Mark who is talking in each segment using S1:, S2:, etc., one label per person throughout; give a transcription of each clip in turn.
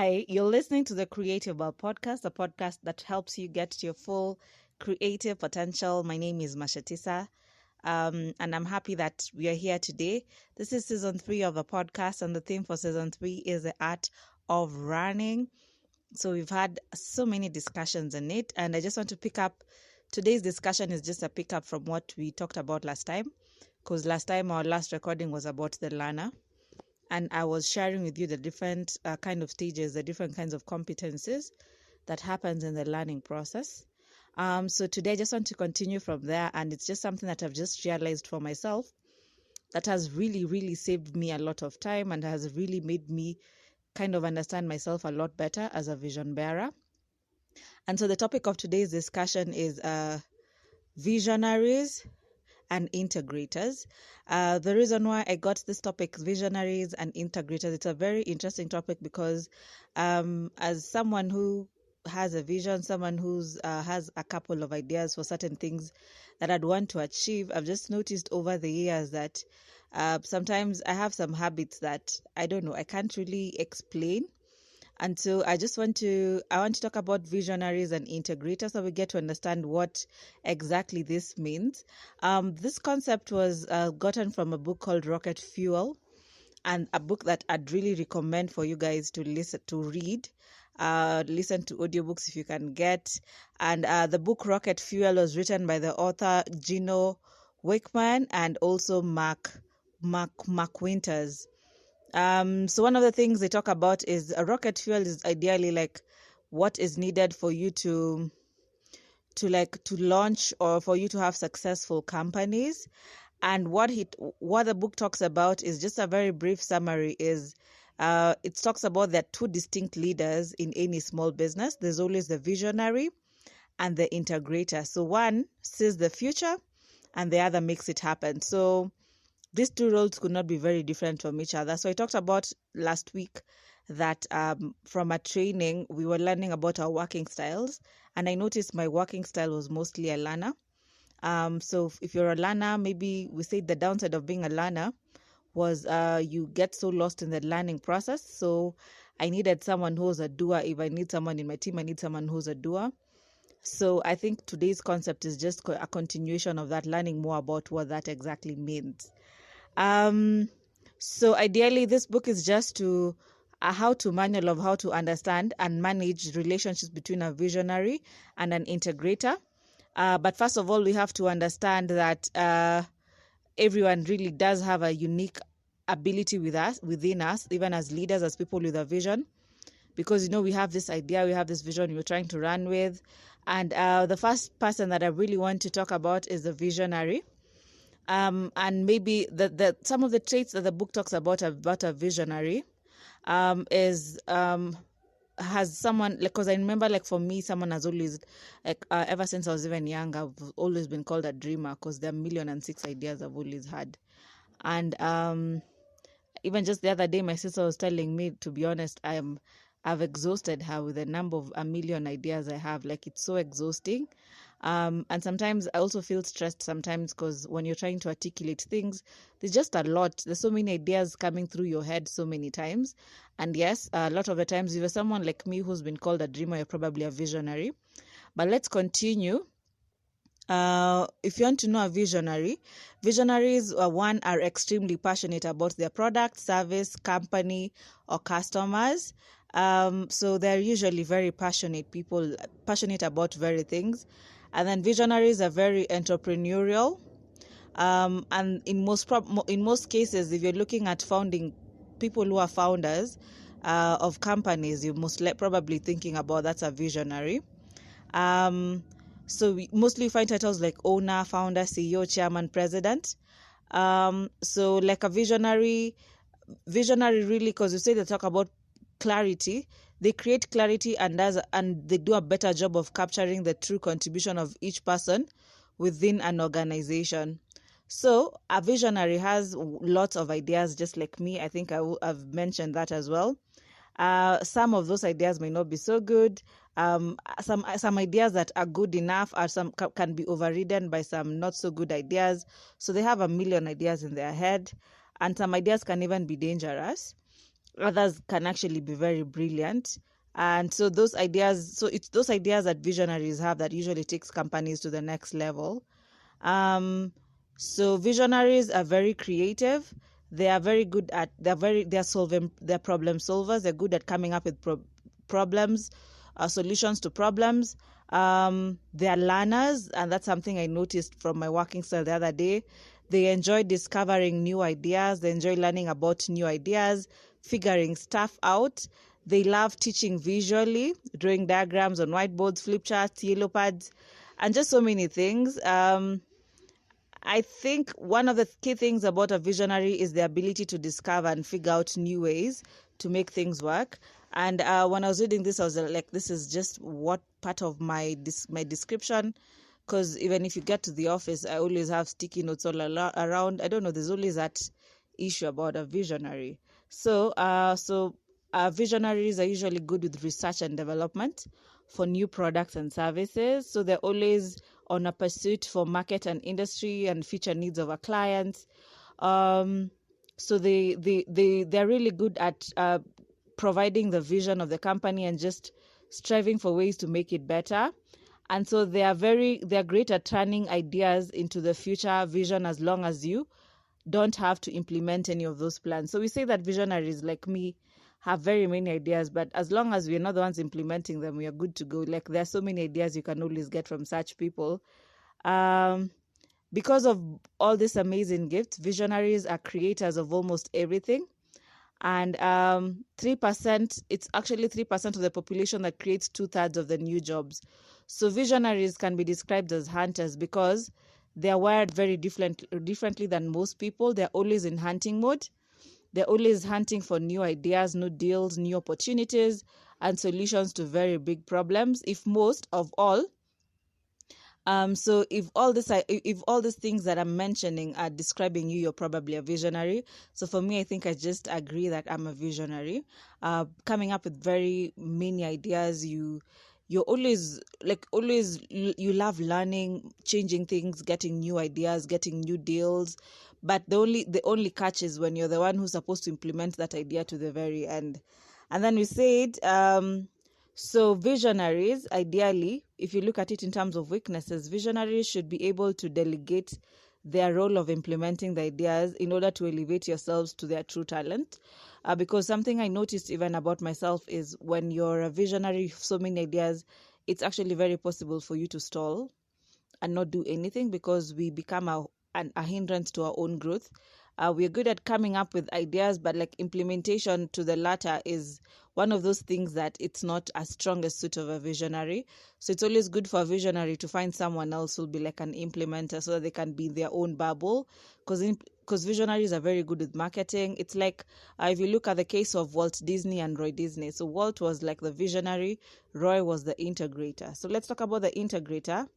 S1: Hi, you're listening to the Creative Well podcast, a podcast that helps you get to your full creative potential. My name is Mashatisa, and I'm happy that we are here today. This is season 3 of the podcast, and the theme for season 3 is the art of running. So we've had so many discussions in it, and I just want to pick up. Today's discussion is just a pickup from what we talked about last time, because last time our last recording was about the learner. And I was sharing with you the different kind of stages, the different kinds of competencies that happens in the learning process. So today I just want to continue from there, and it's just something that I've just realized for myself that has really, really saved me a lot of time and has really made me kind of understand myself a lot better as a vision bearer. And so the topic of today's discussion is visionaries and integrators. The reason why I got this topic, visionaries and integrators, it's a very interesting topic because as someone who has a vision, someone who's has a couple of ideas for certain things that I'd want to achieve, I've just noticed over the years that sometimes I have some habits that I don't know, I can't really explain. And so I want to talk about visionaries and integrators so we get to understand what exactly this means. This concept was gotten from a book called Rocket Fuel, and a book that I'd really recommend for you guys to read. Listen to audiobooks if you can get. And the book Rocket Fuel was written by the author Gino Wickman and also Mark Winters. So one of the things they talk about is a rocket fuel is ideally like what is needed for you to launch or for you to have successful companies. And what the book talks about is just a very brief summary. It talks about there are two distinct leaders in any small business. There's always the visionary and the integrator. So one sees the future and the other makes it happen. So these two roles could not be very different from each other. So I talked about last week that from a training, we were learning about our working styles. And I noticed my working style was mostly a learner. So if you're a learner, maybe we say the downside of being a learner was you get so lost in the learning process. So I needed someone who's a doer. If I need someone in my team, I need someone who's a doer. So I think today's concept is just a continuation of that, learning more about what that exactly means. So ideally, this book is just to a how-to manual of how to understand and manage relationships between a visionary and an integrator. But first of all, we have to understand that everyone really does have a unique ability within us, even as leaders, as people with a vision. Because, we have this idea, we have this vision we're trying to run with. And the first person that I really want to talk about is the visionary. And maybe some of the traits that the book talks about a visionary has someone, because I remember, for me, someone has always, ever since I was even young, I've always been called a dreamer because there are 1,000,006 ideas I've always had. And even just the other day, my sister was telling me, to be honest, I've exhausted her with the number of 1,000,000 ideas I have. It's so exhausting. And sometimes I also feel stressed sometimes because when you're trying to articulate things, there's just a lot. There's so many ideas coming through your head so many times. And yes, a lot of the times, if you're someone like me who's been called a dreamer, you're probably a visionary. But let's continue. If you want to know a visionary, visionaries are extremely passionate about their product, service, company, or customers. So they're usually very passionate people, passionate about very things. And then visionaries are very entrepreneurial. And in most cases, if you're looking at founding people who are founders of companies, you're probably thinking about that's a visionary. So we mostly find titles like owner, founder, CEO, chairman, president. So like a visionary really, because you say they talk about clarity, they create clarity and they do a better job of capturing the true contribution of each person within an organization. So a visionary has lots of ideas, just like me. I think I've mentioned that as well. Some of those ideas may not be so good. Some ideas that are good enough can be overridden by some not so good ideas. So they have 1,000,000 ideas in their head, and some ideas can even be dangerous. Others can actually be very brilliant. And so those ideas, so it's those ideas that visionaries have that usually takes companies to the next level. So visionaries are very creative. They are very good at, they're solving, they're problem solvers. They're good at coming up with problems, solutions to problems. They are learners, and that's something I noticed from my working style the other day. They enjoy discovering new ideas. They enjoy learning about new ideas, figuring stuff out. They love teaching visually, drawing diagrams on whiteboards, flip charts, yellow pads, and just so many things. I think one of the key things about a visionary is the ability to discover and figure out new ways to make things work. And when I was reading this, I was like, this is just what part of my description. Because even if you get to the office, I always have sticky notes all around. I don't know, there's always that issue about a visionary. So visionaries are usually good with research and development for new products and services. So they're always on a pursuit for market and industry and future needs of our clients. So they're really good at providing the vision of the company and just striving for ways to make it better. And so they're great at turning ideas into the future vision, as long as you don't have to implement any of those plans. So we say that visionaries like me have very many ideas, but as long as we're not the ones implementing them, we are good to go. Like, there are so many ideas you can always get from such people. Because of all these amazing gifts, visionaries are creators of almost everything. And 3%, it's actually 3% of the population that creates 2/3 of the new jobs. So visionaries can be described as hunters because they're wired very differently than most people. They're always in hunting mode. They're always hunting for new ideas, new deals, new opportunities, and solutions to very big problems. So if all these things that I'm mentioning are describing you, you're probably a visionary. So for me, I think I just agree that I'm a visionary. Coming up with very many ideas. You're always you love learning, changing things, getting new ideas, getting new deals. But the only catch is when you're the one who's supposed to implement that idea to the very end. And then we said, so visionaries, ideally, if you look at it in terms of weaknesses, visionaries should be able to delegate their role of implementing the ideas in order to elevate yourselves to their true talent. Because something I noticed even about myself is when you're a visionary, so many ideas, it's actually very possible for you to stall and not do anything, because we become a hindrance to our own growth. We're good at coming up with ideas, but like implementation to the latter is one of those things that it's not as strong as suit of a visionary. So it's always good for a visionary to find someone else who'll be like an implementer, so that they can be in their own bubble, because visionaries are very good with marketing. It's like if you look at the case of Walt Disney and Roy Disney. So Walt was like the visionary, Roy was the integrator. So let's talk about the integrator.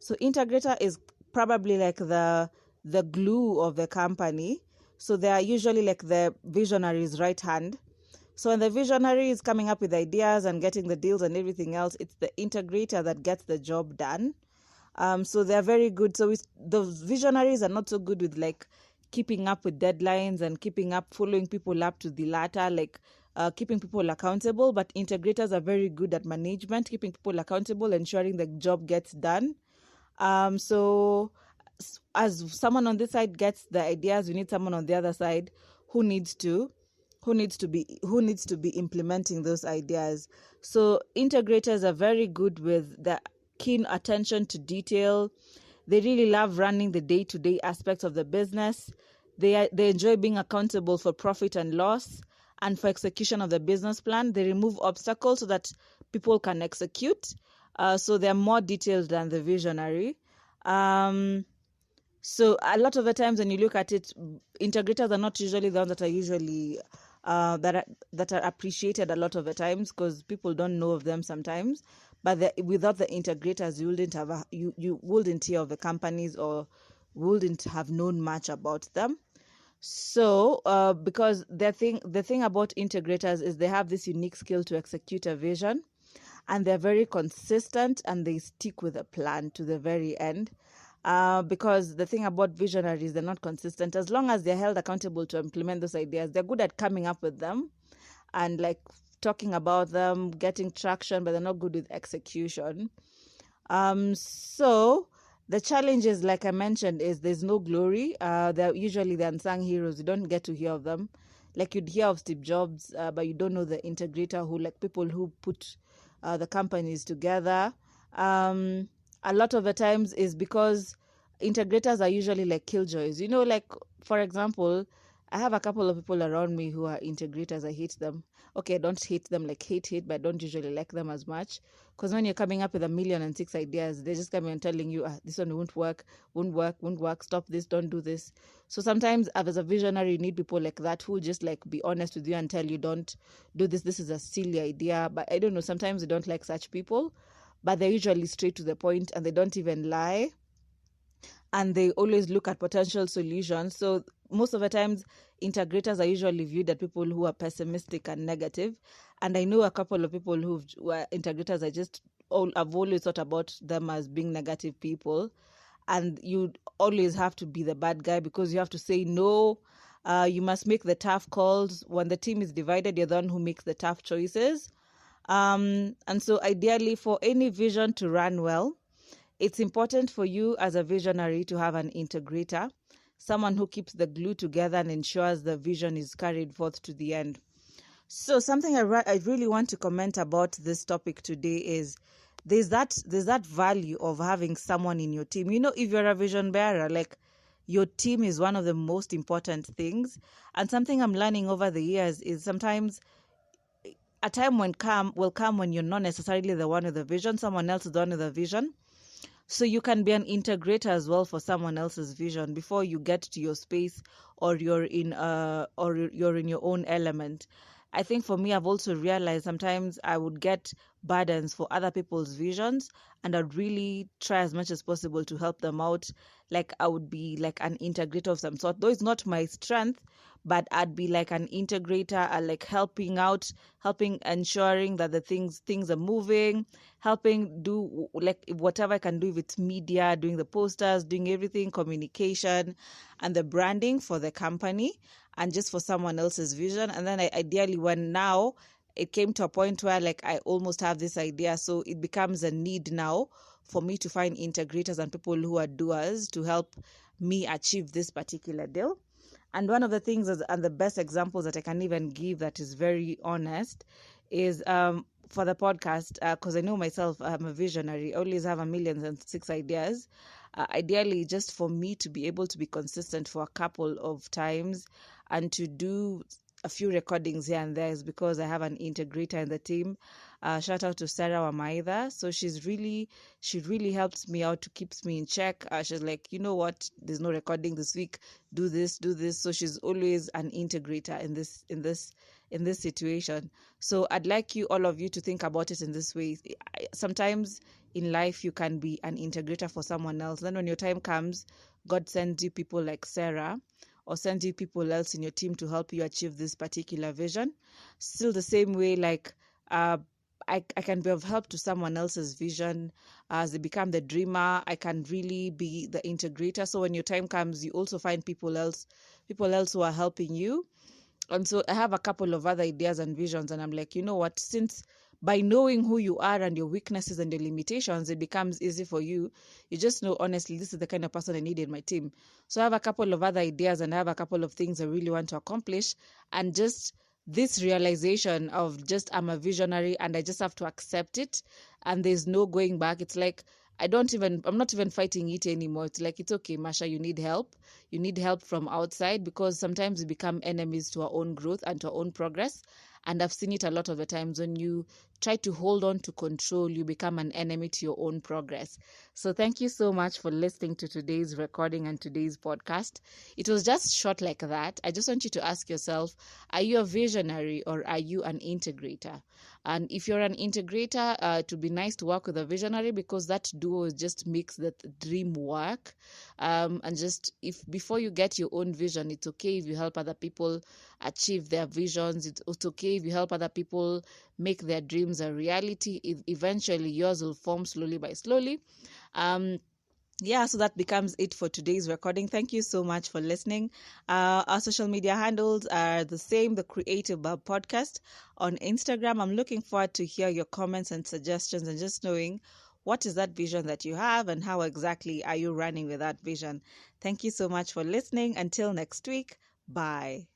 S1: So integrator is probably like the glue of the company. So they are usually like the visionary's right hand. So when the visionary is coming up with ideas and getting the deals and everything else, it's the integrator that gets the job done. So they're very good. So the visionaries are not so good with like keeping up with deadlines and following people up to the ladder, like keeping people accountable. But integrators are very good at management, keeping people accountable, ensuring the job gets done. So as someone on this side gets the ideas, we need someone on the other side who needs to be implementing those ideas. So integrators are very good with the keen attention to detail. They really love running the day-to-day aspects of the business. They enjoy being accountable for profit and loss and for execution of the business plan. They remove obstacles so that people can execute. So they're more detailed than the visionary. So a lot of the times when you look at it, integrators are not usually the ones that are usually that are appreciated a lot of the times, because people don't know of them sometimes. But without the integrators, you wouldn't hear of the companies or wouldn't have known much about them. So because the thing about integrators is they have this unique skill to execute a vision, and they're very consistent and they stick with a plan to the very end. Because the thing about visionaries, they're not consistent. As long as they're held accountable to implement those ideas, they're good at coming up with them. and like talking about them, getting traction, but they're not good with execution. So the challenge is, like I mentioned, is there's no glory. They're usually the unsung heroes. You don't get to hear of them. Like you'd hear of Steve Jobs, but you don't know the integrator who, like people who put the companies together. A lot of the times is because integrators are usually like killjoys. You know, like for example, I have a couple of people around me who are integrators. I hate them. Okay, I don't hate them like hate, but I don't usually like them as much. Because when you're coming up with 1,000,006 ideas, they just come and telling you, this one won't work, stop this, don't do this. So sometimes as a visionary, you need people like that who just like be honest with you and tell you, don't do this is a silly idea. But I don't know, sometimes you don't like such people, but they're usually straight to the point and they don't even lie, and they always look at potential solutions. So most of the times, integrators are usually viewed as people who are pessimistic and negative. And I know a couple of people who were integrators. I've always thought about them as being negative people, and you always have to be the bad guy because you have to say no. You must make the tough calls. When the team is divided, you're the one who makes the tough choices. And so ideally, for any vision to run well, it's important for you as a visionary to have an integrator, someone who keeps the glue together and ensures the vision is carried forth to the end. So something I really want to comment about this topic today is there's that value of having someone in your team. You know, if you're a vision bearer, like your team is one of the most important things. And something I'm learning over the years is sometimes a time will come when you're not necessarily the one with the vision, someone else is the one with the vision. So you can be an integrator as well for someone else's vision before you get to your space, or you're in your own element. I think for me, I've also realized sometimes I would get burdens for other people's visions, and I'd really try as much as possible to help them out. Like I would be like an integrator of some sort, though it's not my strength, but I'd be like an integrator, like helping out, helping ensuring that the things are moving, helping do like whatever I can do, if it's media, doing the posters, doing everything, communication, and the branding for the company, and just for someone else's vision. And then ideally, when now it came to a point where like I almost have this idea, so it becomes a need now for me to find integrators and people who are doers to help me achieve this particular deal. And one of the things and the best examples that I can even give that is very honest is for the podcast, because I know myself, I'm a visionary. I always have 1,000,006 ideas. Ideally, just for me to be able to be consistent for a couple of times and to do a few recordings here and there is because I have an integrator in the team. Shout out to Sarah Wamaitha. So she really helps me out, to keeps me in check. She's like, you know what, there's no recording this week, do this. So she's always an integrator in this situation. So I'd like all of you to think about it in this way. Sometimes in life you can be an integrator for someone else. Then when your time comes, God sends you people like Sarah, or sends you people else in your team to help you achieve this particular vision. Still the same way, like I can be of help to someone else's vision as they become the dreamer. I can really be the integrator. So when your time comes, you also find people else who are helping you. And so I have a couple of other ideas and visions, and I'm like, you know what, since by knowing who you are and your weaknesses and your limitations, it becomes easy for you. You just know, honestly, this is the kind of person I need in my team. So I have a couple of other ideas and I have a couple of things I really want to accomplish. And just this realization of just I'm a visionary and I just have to accept it. And there's no going back. It's like, I'm not even fighting it anymore. It's like, it's okay, Masha, you need help. You need help from outside, because sometimes we become enemies to our own growth and to our own progress. And I've seen it a lot of the times when you try to hold on to control, you become an enemy to your own progress. So thank you so much for listening to today's recording and today's podcast. It was just short like that. I just want you to ask yourself, are you a visionary or are you an integrator? And if you're an integrator, it would be nice to work with a visionary, because that duo just makes the dream work. And just if before you get your own vision, it's okay if you help other people achieve their visions. It's okay if you help other people make their dreams a reality. Eventually, yours will form slowly by slowly. Yeah, so that becomes it for today's recording. Thank you so much for listening. Our social media handles are the same, the Creative Bub Podcast on Instagram. I'm looking forward to hear your comments and suggestions and just knowing what is that vision that you have and how exactly are you running with that vision. Thank you so much for listening. Until next week, bye.